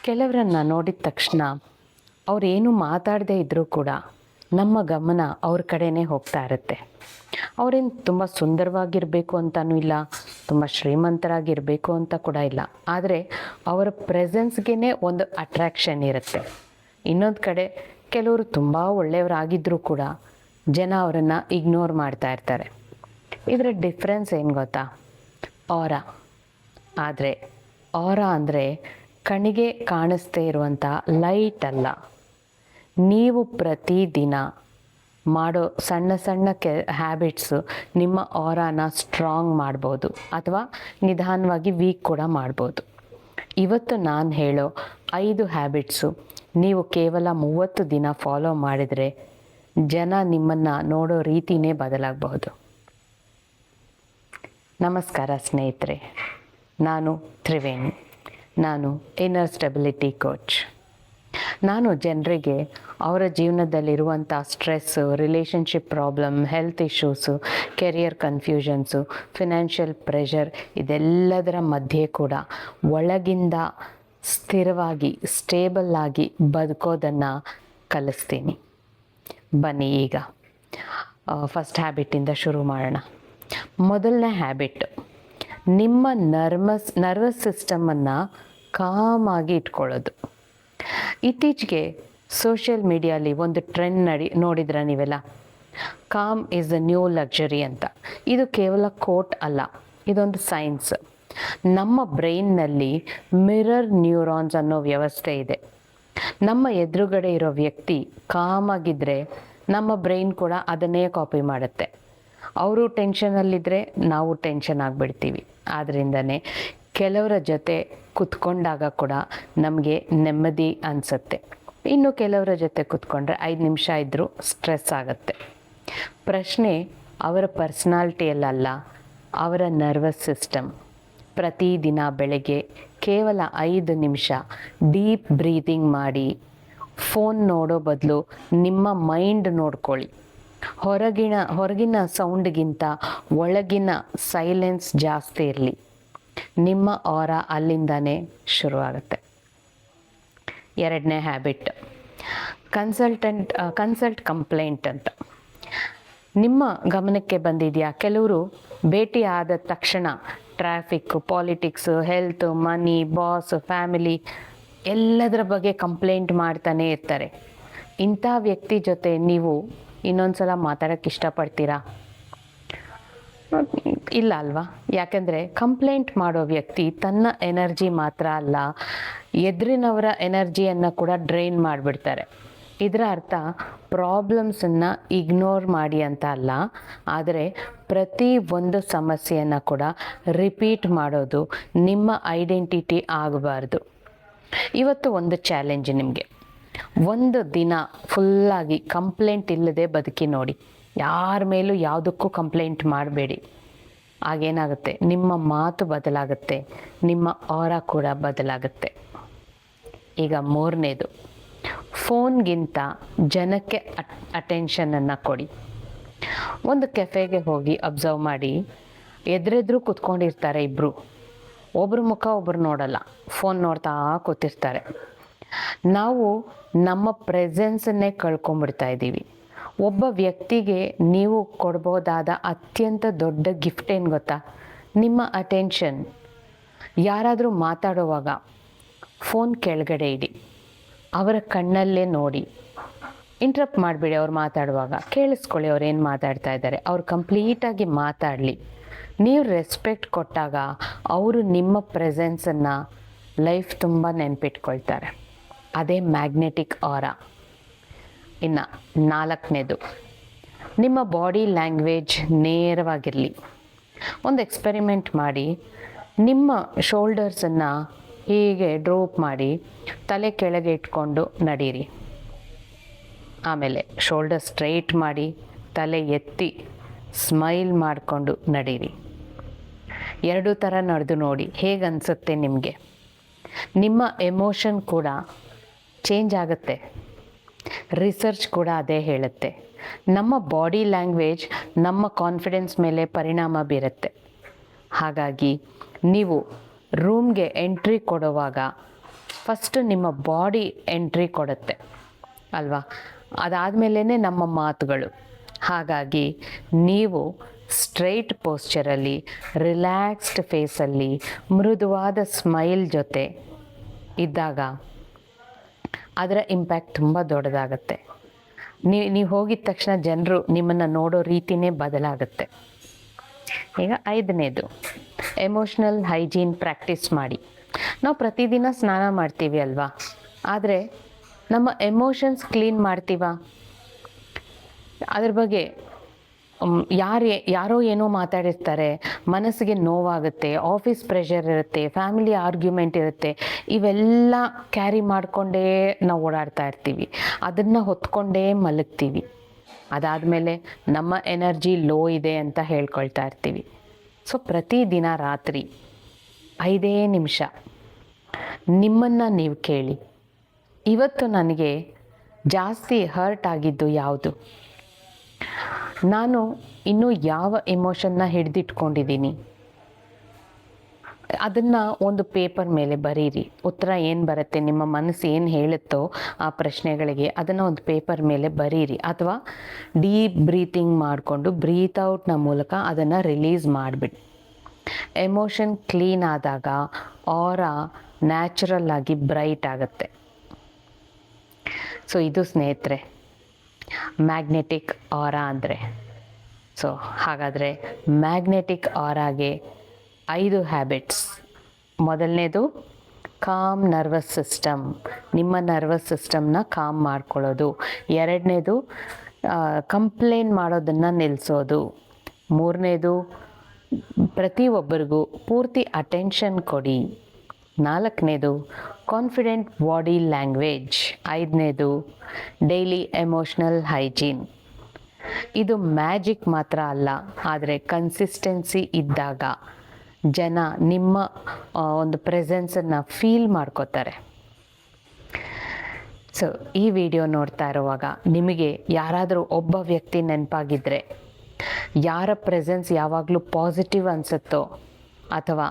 ಕೆಲವರನ್ನು ನೋಡಿದ ತಕ್ಷಣ ಅವರೇನು ಮಾತಾಡದೇ ಇದ್ದರೂ ಕೂಡ ನಮ್ಮ ಗಮನ ಅವ್ರ ಕಡೆನೇ ಹೋಗ್ತಾ ಇರುತ್ತೆ. ಅವರೇನು ತುಂಬ ಸುಂದರವಾಗಿರಬೇಕು ಅಂತಲೂ ಇಲ್ಲ, ತುಂಬ ಶ್ರೀಮಂತರಾಗಿರಬೇಕು ಅಂತ ಕೂಡ ಇಲ್ಲ. ಆದರೆ ಅವರ ಪ್ರೆಸೆನ್ಸ್ಗೆ ಒಂದು ಅಟ್ರ್ಯಾಕ್ಷನ್ ಇರುತ್ತೆ. ಇನ್ನೊಂದು ಕಡೆ ಕೆಲವರು ತುಂಬ ಒಳ್ಳೆಯವರಾಗಿದ್ದರೂ ಕೂಡ ಜನ ಅವರನ್ನು ಇಗ್ನೋರ್ ಮಾಡ್ತಾ ಇರ್ತಾರೆ. ಇದರ ಡಿಫ್ರೆನ್ಸ್ ಏನು ಗೊತ್ತಾ? ಆರಾ. ಆದರೆ ಆರಾ ಅಂದರೆ ಕಣ್ಣಿಗೆ ಕಾಣಿಸ್ದೇ ಇರುವಂಥ ಲೈಟ್ ಅಲ್ಲ. ನೀವು ಪ್ರತಿದಿನ ಮಾಡೋ ಸಣ್ಣ ಸಣ್ಣ ಹ್ಯಾಬಿಟ್ಸು ನಿಮ್ಮ ಆರಾನ ಸ್ಟ್ರಾಂಗ್ ಮಾಡ್ಬೋದು ಅಥವಾ ನಿಧಾನವಾಗಿ ವೀಕ್ ಕೂಡ ಮಾಡ್ಬೋದು. ಇವತ್ತು ನಾನು ಹೇಳೋ 5 ಹ್ಯಾಬಿಟ್ಸು ನೀವು ಕೇವಲ 30 ದಿನ ಫಾಲೋ ಮಾಡಿದರೆ ಜನ ನಿಮ್ಮನ್ನು ನೋಡೋ ರೀತಿಯೇ ಬದಲಾಗಬಹುದು. ನಮಸ್ಕಾರ ಸ್ನೇಹಿತರೆ, ನಾನು ತ್ರಿವೇಣಿ. ನಾನು ಇನ್ನರ್ ಸ್ಟೆಬಿಲಿಟಿ ಕೋಚ್. ನಾನು ಜನರಿಗೆ ಅವರ ಜೀವನದಲ್ಲಿರುವಂಥ stress, relationship problem, health issues, career confusions, financial pressure ಇದೆಲ್ಲದರ ಮಧ್ಯೆ ಕೂಡ ಒಳಗಿಂದ ಸ್ಥಿರವಾಗಿ ಸ್ಟೇಬಲ್ಲಾಗಿ ಬದುಕೋದನ್ನು ಕಲಿಸ್ತೀನಿ. ಬನ್ನಿ ಈಗ ಫಸ್ಟ್ ಹ್ಯಾಬಿಟ್ಟಿಂದ ಶುರು ಮಾಡೋಣ. ಮೊದಲನೇ ಹ್ಯಾಬಿಟ್ಟು, ನಿಮ್ಮ ನರ್ವಸ್ ಸಿಸ್ಟಮನ್ನು ಕಾಮಾಗಿ ಇಟ್ಕೊಳ್ಳೋದು. ಇತ್ತೀಚೆಗೆ ಸೋಷಿಯಲ್ ಮೀಡಿಯಲ್ಲಿ ಒಂದು ಟ್ರೆಂಡ್ ನೋಡಿದ್ರೆ ನೀವೆಲ್ಲ, com is the new luxury ಅಂತ. ಇದು ಕೇವಲ ಕೋಟ್ ಅಲ್ಲ, ಇದೊಂದು ಸೈನ್ಸ್. ನಮ್ಮ ಬ್ರೈನ್ನಲ್ಲಿ ಮಿರರ್ ನ್ಯೂರಾನ್ಸ್ ಅನ್ನೋ ವ್ಯವಸ್ಥೆ ಇದೆ. ನಮ್ಮ ಎದುರುಗಡೆ ಇರೋ ವ್ಯಕ್ತಿ ಕಾಮಾಗಿದ್ದರೆ ನಮ್ಮ ಬ್ರೈನ್ ಕೂಡ ಅದನ್ನೇ ಕಾಪಿ ಮಾಡುತ್ತೆ. ಅವರು ಟೆನ್ಷನಲ್ಲಿದ್ದರೆ ನಾವು ಟೆನ್ಷನ್ ಆಗಿಬಿಡ್ತೀವಿ. ಆದ್ದರಿಂದನೇ ಕೆಲವರ ಜೊತೆ ಕೂತ್ಕೊಂಡಾಗ ಕೂಡ ನಮಗೆ ನೆಮ್ಮದಿ ಅನಿಸುತ್ತೆ. ಇನ್ನು ಕೆಲವರ ಜೊತೆ ಕೂತ್ಕೊಂಡ್ರೆ 5 ನಿಮಿಷ ಇದ್ದರೂ ಸ್ಟ್ರೆಸ್ ಆಗುತ್ತೆ. ಪ್ರಶ್ನೆ ಅವರ ಪರ್ಸ್ನಾಲಿಟಿಯಲ್ಲ, ಅವರ ನರ್ವಸ್ ಸಿಸ್ಟಮ್. ಪ್ರತಿದಿನ ಬೆಳಗ್ಗೆ ಕೇವಲ 5 ನಿಮಿಷ ಡೀಪ್ ಬ್ರೀದಿಂಗ್ ಮಾಡಿ. ಫೋನ್ ನೋಡೋ ಬದಲು ನಿಮ್ಮ ಮೈಂಡ್ ನೋಡ್ಕೊಳ್ಳಿ. ಹೊರಗಿನ ಸೌಂಡ್ಗಿಂತ ಒಳಗಿನ ಸೈಲೆನ್ಸ್ ಜಾಸ್ತಿ ಇರಲಿ. ನಿಮ್ಮ ಆರಾ ಅಲ್ಲಿಂದನೇ ಶುರುವಾಗುತ್ತೆ. ಎರಡನೇ ಹ್ಯಾಬಿಟ್, ಕನ್ಸಲ್ಟ್ ಕಂಪ್ಲೇಂಟ್ ಅಂತ. ನಿಮ್ಮ ಗಮನಕ್ಕೆ ಬಂದಿದೆಯಾ? ಕೆಲವರು ಭೇಟಿ ಆದ ತಕ್ಷಣ ಟ್ರಾಫಿಕ್ಕು, ಪಾಲಿಟಿಕ್ಸು, ಹೆಲ್ತು, ಮನಿ, ಬಾಸ್, ಫ್ಯಾಮಿಲಿ ಎಲ್ಲದರ ಬಗ್ಗೆ ಕಂಪ್ಲೇಂಟ್ ಮಾಡ್ತಾನೆ ಇರ್ತಾರೆ. ಇಂಥ ವ್ಯಕ್ತಿ ಜೊತೆ ನೀವು ಇನ್ನೊಂದು ಸಲ ಮಾತಾಡೋಕ್ಕೆ ಇಷ್ಟಪಡ್ತೀರಾ? ಇಲ್ಲ ಅಲ್ವಾ? ಯಾಕೆಂದರೆ ಕಂಪ್ಲೇಂಟ್ ಮಾಡೋ ವ್ಯಕ್ತಿ ತನ್ನ ಎನರ್ಜಿ ಮಾತ್ರ ಅಲ್ಲ, ಎದುರಿನವರ ಎನರ್ಜಿಯನ್ನು ಕೂಡ ಡ್ರೈನ್ ಮಾಡಿಬಿಡ್ತಾರೆ. ಇದರ ಅರ್ಥ ಪ್ರಾಬ್ಲಮ್ಸನ್ನು ಇಗ್ನೋರ್ ಮಾಡಿ ಅಂತ ಅಲ್ಲ, ಆದರೆ ಪ್ರತಿ ಒಂದು ಸಮಸ್ಯೆಯನ್ನು ಕೂಡ ರಿಪೀಟ್ ಮಾಡೋದು ನಿಮ್ಮ ಐಡೆಂಟಿಟಿ ಆಗಬಾರ್ದು. ಇವತ್ತು ಒಂದು ಚಾಲೆಂಜ್ ನಿಮಗೆ. ಒಂದು ದಿನ ಫುಲ್ಲಾಗಿ ಕಂಪ್ಲೇಂಟ್ ಇಲ್ಲದೆ ಬದುಕಿ ನೋಡಿ. ಯಾರ ಮೇಲೂ ಯಾವುದಕ್ಕೂ ಕಂಪ್ಲೇಂಟ್ ಮಾಡಬೇಡಿ. ಆಗೇನಾಗುತ್ತೆ, ನಿಮ್ಮ ಮಾತು ಬದಲಾಗುತ್ತೆ, ನಿಮ್ಮ ಆರಾ ಕೂಡ ಬದಲಾಗುತ್ತೆ. ಈಗ ಮೂರನೇದು, ಫೋನ್ಗಿಂತ ಜನಕ್ಕೆ ಅಟೆನ್ಷನನ್ನು ಕೊಡಿ. ಒಂದು ಕೆಫೆಗೆ ಹೋಗಿ ಅಬ್ಸರ್ವ್ ಮಾಡಿ, ಎದುರೆದುರು ಕೂತ್ಕೊಂಡಿರ್ತಾರೆ ಇಬ್ಬರು. ಒಬ್ಬರು ಮುಖ ಒಬ್ಬರು ನೋಡಲ್ಲ, ಫೋನ್ ನೋಡ್ತಾ ಕೂತಿರ್ತಾರೆ. ನಾವು ನಮ್ಮ ಪ್ರೆಸೆನ್ಸನ್ನೇ ಕಳ್ಕೊಂಡ್ಬಿಡ್ತಾ ಇದ್ದೀವಿ. ಒಬ್ಬ ವ್ಯಕ್ತಿಗೆ ನೀವು ಕೊಡ್ಬೋದಾದ ಅತ್ಯಂತ ದೊಡ್ಡ ಗಿಫ್ಟ್ ಏನು ಗೊತ್ತಾ? ನಿಮ್ಮ ಅಟೆನ್ಷನ್. ಯಾರಾದರೂ ಮಾತಾಡುವಾಗ ಫೋನ್ ಕೆಳಗಡೆ ಇಡಿ, ಅವರ ಕಣ್ಣಲ್ಲೇ ನೋಡಿ. ಇಂಟ್ರಪ್ಟ್ ಮಾಡಿಬಿಡಿ. ಅವ್ರು ಮಾತಾಡುವಾಗ ಕೇಳಿಸ್ಕೊಳ್ಳಿ ಅವ್ರು ಏನು ಮಾತಾಡ್ತಾ ಇದ್ದಾರೆ. ಅವ್ರು ಕಂಪ್ಲೀಟಾಗಿ ಮಾತಾಡಲಿ. ನೀವು ರೆಸ್ಪೆಕ್ಟ್ ಕೊಟ್ಟಾಗ ಅವರು ನಿಮ್ಮ ಪ್ರೆಸೆನ್ಸನ್ನು ಲೈಫ್ ತುಂಬ ನೆನಪಿಟ್ಕೊಳ್ತಾರೆ. ಅದೇ ಮ್ಯಾಗ್ನೆಟಿಕ್ ಆರಾ. ಇನ್ನು ನಾಲ್ಕನೇದು, ನಿಮ್ಮ ಬಾಡಿ ಲ್ಯಾಂಗ್ವೇಜ್ ನೇರವಾಗಿರಲಿ. ಒಂದು ಎಕ್ಸ್ಪೆರಿಮೆಂಟ್ ಮಾಡಿ, ನಿಮ್ಮ ಶೋಲ್ಡರ್ಸನ್ನು ಹೀಗೆ ಡ್ರೋಪ್ ಮಾಡಿ ತಲೆ ಕೆಳಗೆ ಇಟ್ಕೊಂಡು ನಡೀರಿ. ಆಮೇಲೆ ಶೋಲ್ಡರ್ ಸ್ಟ್ರೈಟ್ ಮಾಡಿ ತಲೆ ಎತ್ತಿ ಸ್ಮೈಲ್ ಮಾಡಿಕೊಂಡು ನಡೀರಿ. 2 ಥರ ನಡೆದು ನೋಡಿ, ಹೇಗೆ ಅನಿಸುತ್ತೆ ನಿಮಗೆ. ನಿಮ್ಮ ಎಮೋಷನ್ ಕೂಡ ಚೇಂಜ್ ಆಗುತ್ತೆ. ರಿಸರ್ಚ್ ಕೂಡ ಅದೇ ಹೇಳುತ್ತೆ. ನಮ್ಮ ಬಾಡಿ ಲ್ಯಾಂಗ್ವೇಜ್ ನಮ್ಮ ಕಾನ್ಫಿಡೆನ್ಸ್ ಮೇಲೆ ಪರಿಣಾಮ ಬೀರುತ್ತೆ. ಹಾಗಾಗಿ ನೀವು ರೂಮ್ಗೆ ಎಂಟ್ರಿ ಕೊಡುವಾಗ ಫಸ್ಟ್ ನಿಮ್ಮ ಬಾಡಿ ಎಂಟ್ರಿ ಕೊಡುತ್ತೆ ಅಲ್ವಾ, ಅದಾದಮೇಲೆ ನಮ್ಮ ಮಾತುಗಳು. ಹಾಗಾಗಿ ನೀವು ಸ್ಟ್ರೈಟ್ ಪೋಸ್ಚರಲ್ಲಿ, ರಿಲ್ಯಾಕ್ಸ್ಡ್ ಫೇಸಲ್ಲಿ, ಮೃದುವಾದ ಸ್ಮೈಲ್ ಜೊತೆ ಇದ್ದಾಗ ಅದರ ಇಂಪ್ಯಾಕ್ಟ್ ತುಂಬ ದೊಡ್ಡದಾಗತ್ತೆ. ನೀವು ಹೋಗಿದ ತಕ್ಷಣ ಜನರು ನಿಮ್ಮನ್ನು ನೋಡೋ ರೀತಿಯೇ ಬದಲಾಗುತ್ತೆ. ಈಗ 5ನೇದು ಎಮೋಷ್ನಲ್ ಹೈಜೀನ್ ಪ್ರಾಕ್ಟೀಸ್ ಮಾಡಿ. ನಾವು ಪ್ರತಿದಿನ ಸ್ನಾನ ಮಾಡ್ತೀವಿ ಅಲ್ವಾ, ಆದರೆ ನಮ್ಮ ಎಮೋಷನ್ಸ್ ಕ್ಲೀನ್ ಮಾಡ್ತೀವಾ? ಅದ್ರ ಬಗ್ಗೆ ಯಾರೋ ಏನೋ ಮಾತಾಡಿರ್ತಾರೆ, ಮನಸ್ಸಿಗೆ ನೋವಾಗುತ್ತೆ, ಆಫೀಸ್ ಪ್ರೆಷರ್ ಇರುತ್ತೆ, ಫ್ಯಾಮಿಲಿ ಆರ್ಗ್ಯುಮೆಂಟ್ ಇರುತ್ತೆ, ಇವೆಲ್ಲ ಕ್ಯಾರಿ ಮಾಡಿಕೊಂಡೇ ನಾವು ಓಡಾಡ್ತಾ ಇರ್ತೀವಿ, ಅದನ್ನು ಹೊತ್ಕೊಂಡೇ ಮಲಗ್ತೀವಿ. ಅದಾದಮೇಲೆ ನಮ್ಮ ಎನರ್ಜಿ ಲೋ ಇದೆ ಅಂತ ಹೇಳ್ಕೊಳ್ತಾ ಇರ್ತೀವಿ. ಸೊ ಪ್ರತಿದಿನ ರಾತ್ರಿ 5 ನಿಮಿಷ ನಿಮ್ಮನ್ನು ನೀವು ಕೇಳಿ, ಇವತ್ತು ನನಗೆ ಜಾಸ್ತಿ ಹರ್ಟ್ ಆಗಿದ್ದು ಯಾವುದು, ನಾನು ಇನ್ನೂ ಯಾವ ಎಮೋಷನ್ನ ಹಿಡಿದಿಟ್ಕೊಂಡಿದ್ದೀನಿ, ಅದನ್ನು ಒಂದು ಪೇಪರ್ ಮೇಲೆ ಬರೀರಿ. ಉತ್ತರ ಏನು ಬರುತ್ತೆ, ನಿಮ್ಮ ಮನಸ್ಸು ಏನು ಹೇಳುತ್ತೋ ಆ ಪ್ರಶ್ನೆಗಳಿಗೆ ಅದನ್ನು ಒಂದು ಪೇಪರ್ ಮೇಲೆ ಬರೀರಿ, ಅಥವಾ ಡೀಪ್ ಬ್ರೀತಿಂಗ್ ಮಾಡಿಕೊಂಡು ಬ್ರೀತ್ ಔಟ್ನ ಮೂಲಕ ಅದನ್ನು ರಿಲೀಸ್ ಮಾಡಿಬಿಡಿ. ಎಮೋಷನ್ ಕ್ಲೀನ್ ಆದಾಗ ಆರಾ ನ್ಯಾಚುರಲ್ ಆಗಿ ಬ್ರೈಟ್ ಆಗುತ್ತೆ. ಸೊ ಇದು ಸ್ನೇಹಿತರೆ ಮ್ಯಾಗ್ನೆಟಿಕ್ ಆರಾ ಅಂದರೆ. ಸೊ ಹಾಗಾದರೆ ಮ್ಯಾಗ್ನೆಟಿಕ್ ಆರಾಗೆ 5 ಹ್ಯಾಬಿಟ್ಸ್. ಮೊದಲನೇದು ಕಾಮ್ ನರ್ವಸ್ ಸಿಸ್ಟಮ್, ನಿಮ್ಮ ನರ್ವಸ್ ಸಿಸ್ಟಮ್ನ ಕಾಮ್ ಮಾಡ್ಕೊಳ್ಳೋದು. 2ನೇದು ಕಂಪ್ಲೇಂಟ್ ಮಾಡೋದನ್ನು ನಿಲ್ಲಿಸೋದು. 3ನೇದು ಪ್ರತಿಯೊಬ್ಬರಿಗೂ ಪೂರ್ತಿ ಅಟೆನ್ಷನ್ ಕೊಡಿ. 4ನೇದು ಕಾನ್ಫಿಡೆಂಟ್ ಬಾಡಿ ಲ್ಯಾಂಗ್ವೇಜ್. 5ನೇದು ಡೈಲಿ ಎಮೋಷ್ನಲ್ ಹೈಜೀನ್. ಇದು ಮ್ಯಾಜಿಕ್ ಮಾತ್ರ ಅಲ್ಲ, ಆದರೆ ಕನ್ಸಿಸ್ಟೆನ್ಸಿ ಇದ್ದಾಗ ಜನ ನಿಮ್ಮ ಒಂದು ಪ್ರೆಸೆನ್ಸನ್ನು ಫೀಲ್ ಮಾಡ್ಕೋತಾರೆ. ಸೊ ಈ ವಿಡಿಯೋ ನೋಡ್ತಾ ಇರುವಾಗ ನಿಮಗೆ ಯಾರಾದರೂ ಒಬ್ಬ ವ್ಯಕ್ತಿ ನೆನಪಾಗಿದ್ದರೆ, ಯಾರ ಪ್ರೆಸೆನ್ಸ್ ಯಾವಾಗಲೂ ಪಾಸಿಟಿವ್ ಅನಿಸುತ್ತೋ, ಅಥವಾ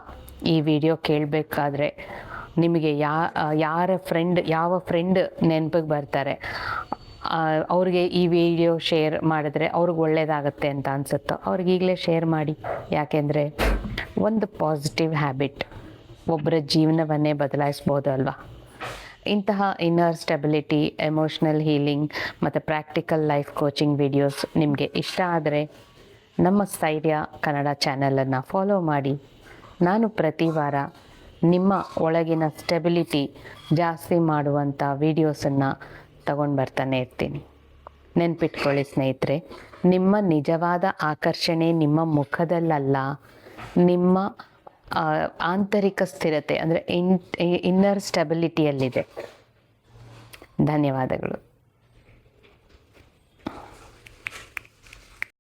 ಈ ವಿಡಿಯೋ ಕೇಳಬೇಕಾದ್ರೆ ನಿಮಗೆ ಯಾವ ಫ್ರೆಂಡ್ ನೆನಪಿಗೆ ಬರ್ತಾರೆ, ಅವ್ರಿಗೆ ಈ ವಿಡಿಯೋ ಶೇರ್ ಮಾಡಿದ್ರೆ ಅವ್ರಿಗೆ ಒಳ್ಳೆಯದಾಗತ್ತೆ ಅಂತ ಅನಿಸುತ್ತೋ ಅವ್ರಿಗೆ ಈಗಲೇ ಶೇರ್ ಮಾಡಿ. ಯಾಕೆಂದರೆ ಒಂದು ಪಾಸಿಟಿವ್ ಹ್ಯಾಬಿಟ್ ಒಬ್ಬರ ಜೀವನವನ್ನೇ ಬದಲಾಯಿಸ್ಬೋದು ಅಲ್ವಾ. ಇಂತಹ ಇನ್ನರ್ ಸ್ಟೆಬಿಲಿಟಿ, ಎಮೋಷ್ನಲ್ ಹೀಲಿಂಗ್ ಮತ್ತು ಪ್ರಾಕ್ಟಿಕಲ್ ಲೈಫ್ ಕೋಚಿಂಗ್ ವಿಡಿಯೋಸ್ ನಿಮಗೆ ಇಷ್ಟ ಆದರೆ ನಮ್ಮ ಸ್ಥೈರ್ಯ ಕನ್ನಡ ಚಾನಲನ್ನು ಫಾಲೋ ಮಾಡಿ. ನಾನು ಪ್ರತಿ ವಾರ ನಿಮ್ಮ ಒಳಗಿನ ಸ್ಟೆಬಿಲಿಟಿ ಜಾಸ್ತಿ ಮಾಡುವಂಥ ವೀಡಿಯೋಸನ್ನು ತಗೊಂಡು ಬರ್ತಾನೆ ಇರ್ತೀನಿ. ನೆನ್ಪಿಟ್ಕೊಳ್ಳಿ ಸ್ನೇಹಿತರೆ, ನಿಮ್ಮ ನಿಜವಾದ ಆಕರ್ಷಣೆ ನಿಮ್ಮ ಮುಖದಲ್ಲಲ್ಲ, ನಿಮ್ಮ ಆಂತರಿಕ ಸ್ಥಿರತೆ ಅಂದರೆ ಇನ್ನರ್ ಸ್ಟೆಬಿಲಿಟಿಯಲ್ಲಿದೆ. ಧನ್ಯವಾದಗಳು.